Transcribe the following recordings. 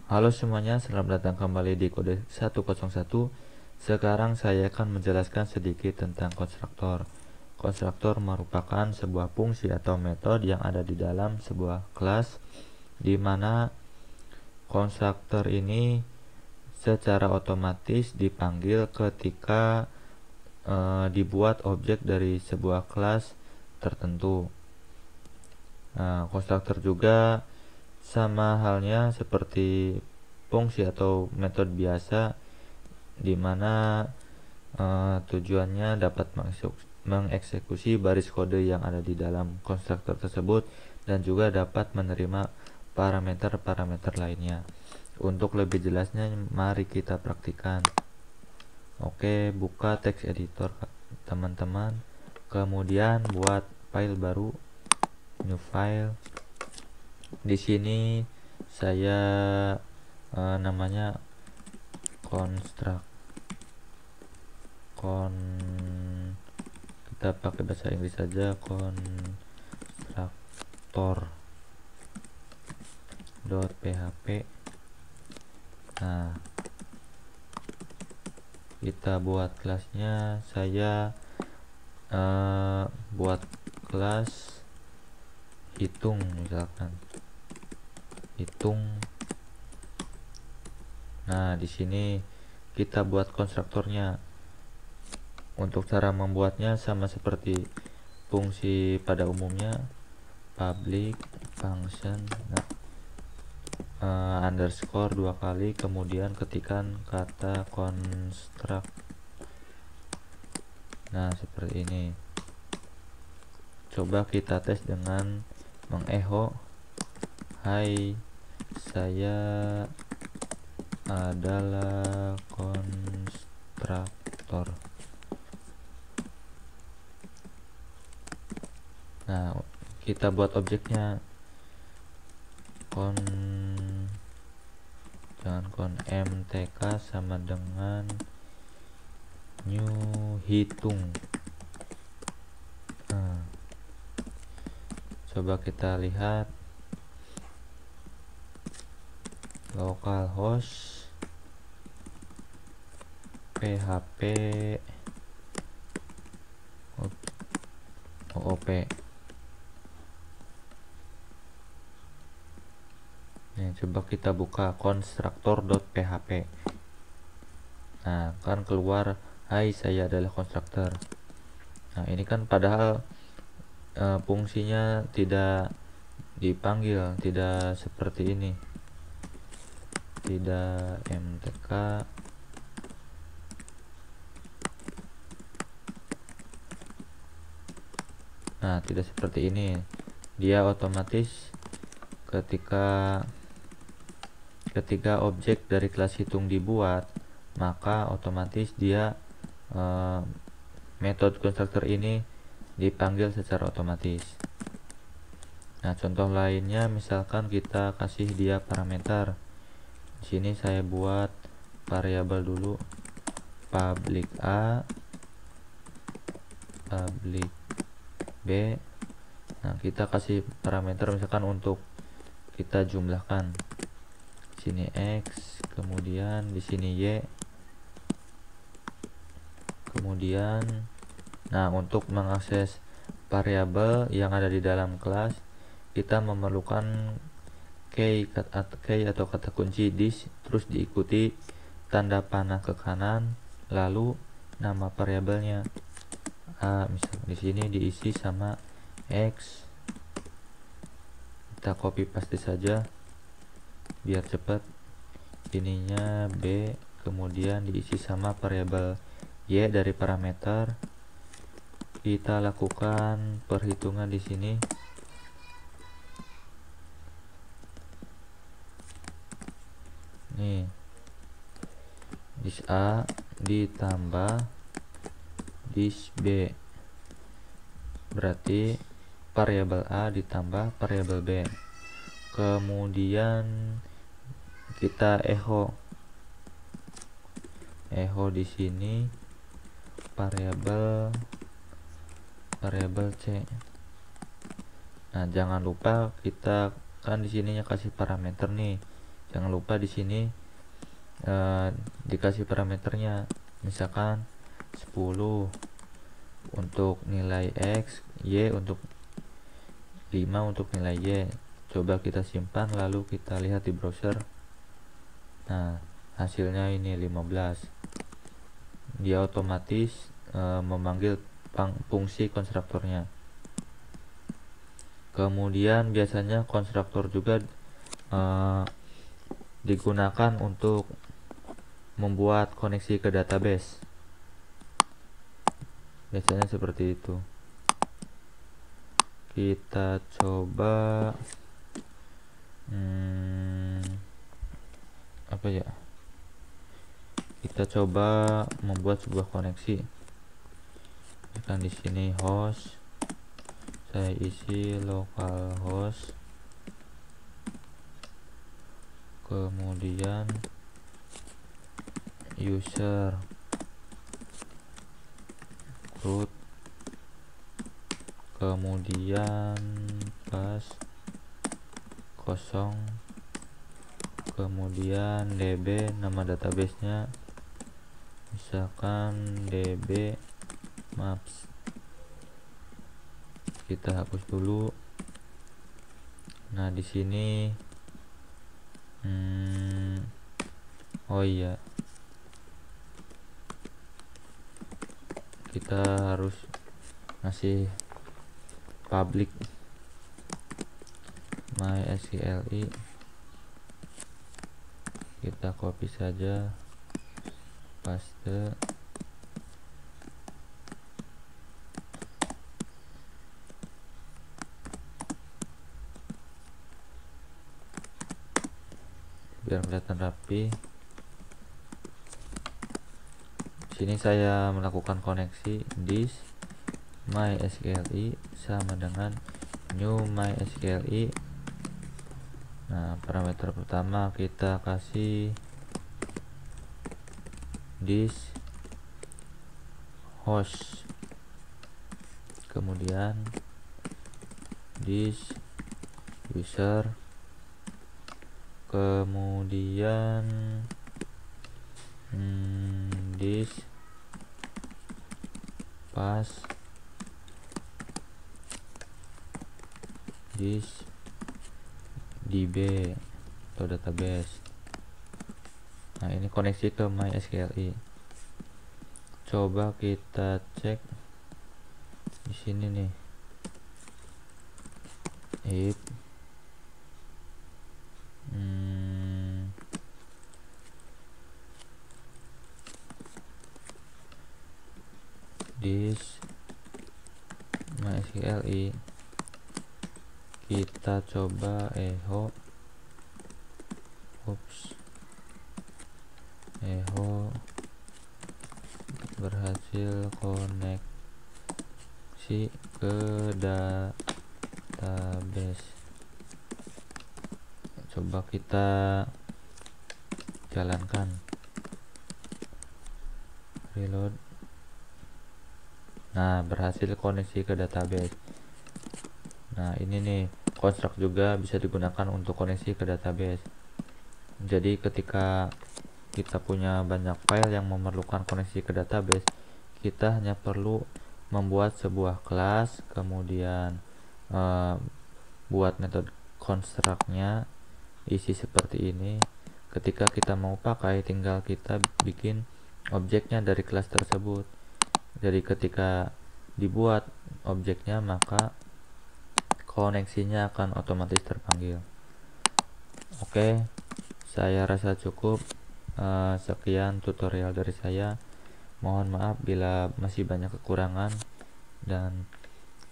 Halo semuanya, selamat datang kembali di kode 101. Sekarang saya akan menjelaskan sedikit tentang konstruktor. Konstruktor merupakan sebuah fungsi atau metode yang ada di dalam sebuah kelas, di mana konstruktor ini secara otomatis dipanggil ketika dibuat objek dari sebuah kelas tertentu. Konstruktor juga sama halnya seperti fungsi atau metode biasa, di mana tujuannya dapat mengeksekusi baris kode yang ada di dalam konstruktor tersebut dan juga dapat menerima parameter-parameter lainnya. Untuk lebih jelasnya, mari kita praktikkan. Oke, buka text editor teman-teman, kemudian buat file baru, new file. Di sini saya namanya kita pakai bahasa Inggris saja, konstruktor.php. Nah, kita buat kelasnya. Saya buat kelas hitung, misalkan hitung. Nah, di sini kita buat konstruktornya. Untuk cara membuatnya sama seperti fungsi pada umumnya, public function underscore 2 kali, kemudian ketikkan kata construct. Nah, seperti ini. Coba kita tes dengan mengecho, hai, saya adalah konstruktor. Nah, kita buat objeknya mtk sama dengan new hitung. Coba kita lihat localhost php oop. Nah, coba kita buka konstruktor.php. Nah, kan keluar, hai, saya adalah konstruktor. Nah, ini kan padahal fungsinya tidak dipanggil, tidak seperti ini, tidak mtk. Nah, tidak seperti ini. Dia otomatis ketika objek dari kelas hitung dibuat, maka otomatis dia metode konstruktor ini dipanggil secara otomatis. Nah, contoh lainnya misalkan kita kasih dia parameter. Di sini saya buat variabel dulu, public A, public B. Nah, kita kasih parameter misalkan untuk kita jumlahkan. Di sini X, kemudian di sini Y. Kemudian, nah, untuk mengakses variabel yang ada di dalam kelas, kita memerlukan key atau kata kunci this, terus diikuti tanda panah ke kanan, lalu nama variabelnya. Misal di sini diisi sama X. Kita copy paste saja biar cepat. Ininya B, kemudian diisi sama variabel Y dari parameter. Kita lakukan perhitungan di sini. Nih, dis A ditambah dis B, berarti variabel A ditambah variabel B. Kemudian kita echo di sini variabel C. Nah, jangan lupa kita kan di sininya kasih parameter nih. Jangan lupa di sini dikasih parameternya, misalkan 10 untuk nilai X, Y untuk 5 untuk nilai Y. Coba kita simpan lalu kita lihat di browser. Nah, hasilnya ini 15. Dia otomatis memanggil fungsi konstruktornya. Kemudian biasanya konstruktor juga digunakan untuk membuat koneksi ke database. Biasanya seperti itu. Kita coba apa ya? Kita coba membuat sebuah koneksi. Kan di sini host, saya isi localhost, kemudian user root, kemudian pas 0, kemudian db, nama databasenya misalkan db maps. Kita hapus dulu. Nah, di sini oh iya, kita harus ngasih public MySQLi. Kita copy saja, paste. Biar kelihatan rapi. Sini saya melakukan koneksi this MySQLi sama dengan new MySQLi. Nah, parameter pertama kita kasih this host, kemudian this user, kemudian this pass, this db atau database. Nah, ini koneksi ke MySQLi. Coba kita cek di sini nih, if this MySQLi, kita coba echo berhasil koneksi ke database. Coba kita jalankan, reload. Nah, berhasil koneksi ke database. Nah, ini nih, construct juga bisa digunakan untuk koneksi ke database. Jadi ketika kita punya banyak file yang memerlukan koneksi ke database, kita hanya perlu membuat sebuah kelas, kemudian buat metode construct-nya, isi seperti ini. Ketika kita mau pakai, tinggal kita bikin objeknya dari kelas tersebut. Jadi ketika dibuat objeknya, maka koneksinya akan otomatis terpanggil. Oke, saya rasa cukup. Sekian tutorial dari saya. Mohon maaf bila masih banyak kekurangan, dan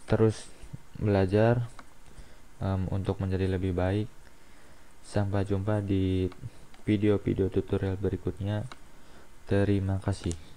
terus belajar untuk menjadi lebih baik. Sampai jumpa di video-video tutorial berikutnya. Terima kasih.